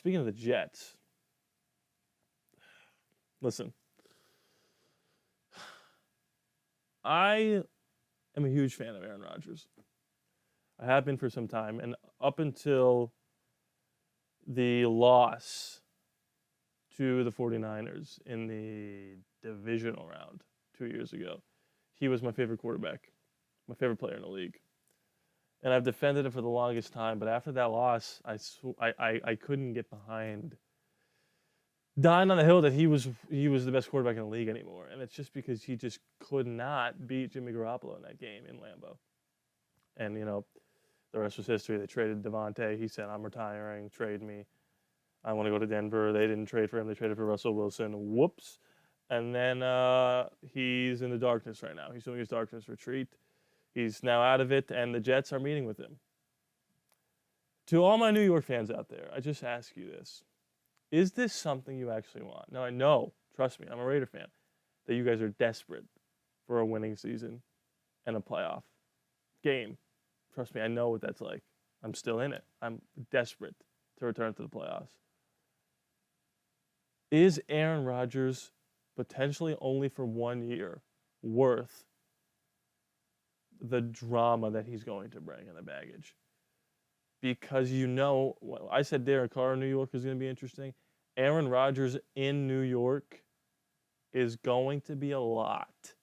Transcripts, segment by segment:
speaking of the Jets, listen, I am a huge fan of Aaron Rodgers. I have been for some time, and up until the loss to the 49ers in the divisional round 2 years ago, he was my favorite quarterback, my favorite player in the league. And I've defended him for the longest time, but after that loss, I couldn't get behind dying on the hill that he was the best quarterback in the league anymore. And it's just because he just could not beat Jimmy Garoppolo in that game in Lambeau. And, the rest was history. They traded Devontae. He said, I'm retiring. Trade me. I want to go to Denver. They didn't trade for him. They traded for Russell Wilson. Whoops. And then he's in the darkness right now. He's doing his darkness retreat. He's now out of it, and the Jets are meeting with him. To all my New York fans out there, I just ask you this. Is this something you actually want? Now, I know, trust me, I'm a Raider fan, that you guys are desperate for a winning season and a playoff game. Trust me, I know what that's like. I'm still in it. I'm desperate to return to the playoffs. Is Aaron Rodgers potentially only for 1 year worth the drama that he's going to bring and the baggage? Because I said Derek Carr in New York is going to be interesting. Aaron Rodgers in New York is going to be a lot.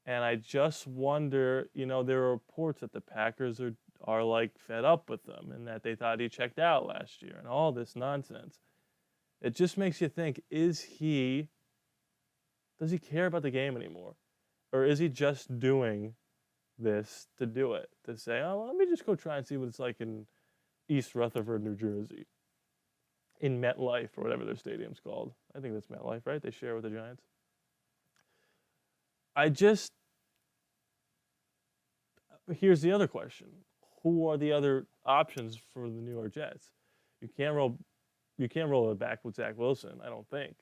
And I just wonder, there are reports that the Packers are like fed up with them and that they thought he checked out last year and all this nonsense. It just makes you think, does he care about the game anymore? Or is he just doing this to do it? To say, let me just go try and see what it's like in East Rutherford, New Jersey. In MetLife, or whatever their stadium's called. I think that's MetLife, right? They share with the Giants. Here's the other question. Who are the other options for the New York Jets? You can't roll it back with Zach Wilson, I don't think.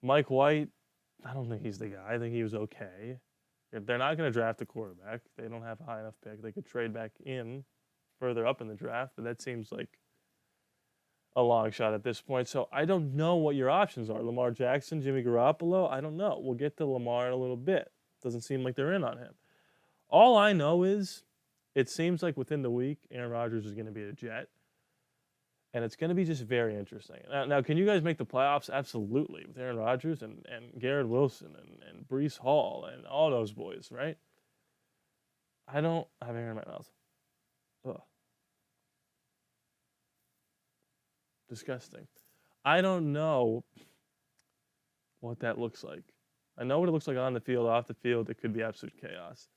Mike White, I don't think he's the guy. I think he was okay. If they're not going to draft a quarterback, they don't have a high enough pick. They could trade back in further up in the draft, but that seems like a long shot at this point. So I don't know what your options are. Lamar Jackson, Jimmy Garoppolo, I don't know. We'll get to Lamar in a little bit. Doesn't seem like they're in on him. All I know is it seems like within the week, Aaron Rodgers is going to be a Jet. And it's going to be just very interesting. Now, can you guys make the playoffs? Absolutely. With Aaron Rodgers and Garrett Wilson and Breece Hall and all those boys, right? I don't have air in my mouth. Ugh. Disgusting. I don't know what that looks like. I know what it looks like on the field, off the field. It could be absolute chaos.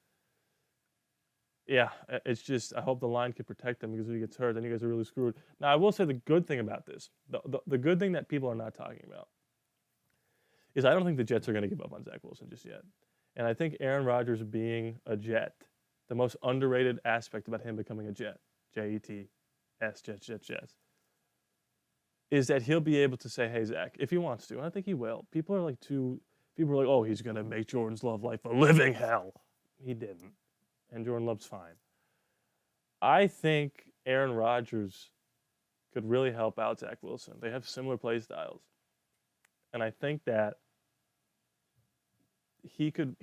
Yeah, it's just, I hope the line can protect him, because if he gets hurt, then you guys are really screwed. Now, I will say the good thing about this, the good thing that people are not talking about, is I don't think the Jets are going to give up on Zach Wilson just yet. And I think Aaron Rodgers being a Jet, the most underrated aspect about him becoming a Jet, Jets, Jets, is that he'll be able to say, hey, Zach, if he wants to, and I think he will. People are like, oh, he's going to make Jordan's love life a living hell. He didn't. And Jordan Love's fine. I think Aaron Rodgers could really help out Zach Wilson. They have similar play styles. And I think that he could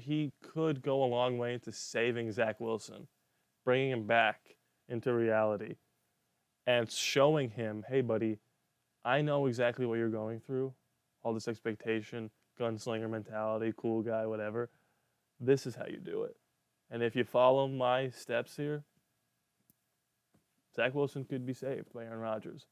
go a long way into saving Zach Wilson, bringing him back into reality, and showing him, hey, buddy, I know exactly what you're going through, all this expectation, gunslinger mentality, cool guy, whatever. This is how you do it. And if you follow my steps here, Zach Wilson could be saved by Aaron Rodgers.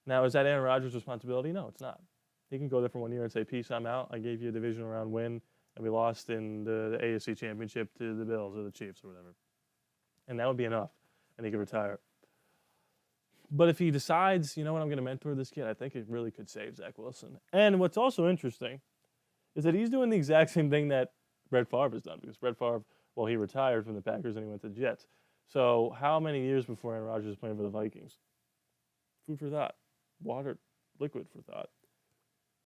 Now, is that Aaron Rodgers' responsibility? No, it's not. He can go there for 1 year and say, peace, I'm out. I gave you a divisional round win, and we lost in the AFC Championship to the Bills or the Chiefs or whatever. And that would be enough, and he could retire. But if he decides, you know what, I'm going to mentor this kid, I think it really could save Zach Wilson. And what's also interesting is that he's doing the exact same thing that Brett Favre has done, because Brett Favre, well, he retired from the Packers and he went to the Jets. So how many years before Aaron Rodgers was playing for the Vikings? Food for thought. Water, liquid for thought.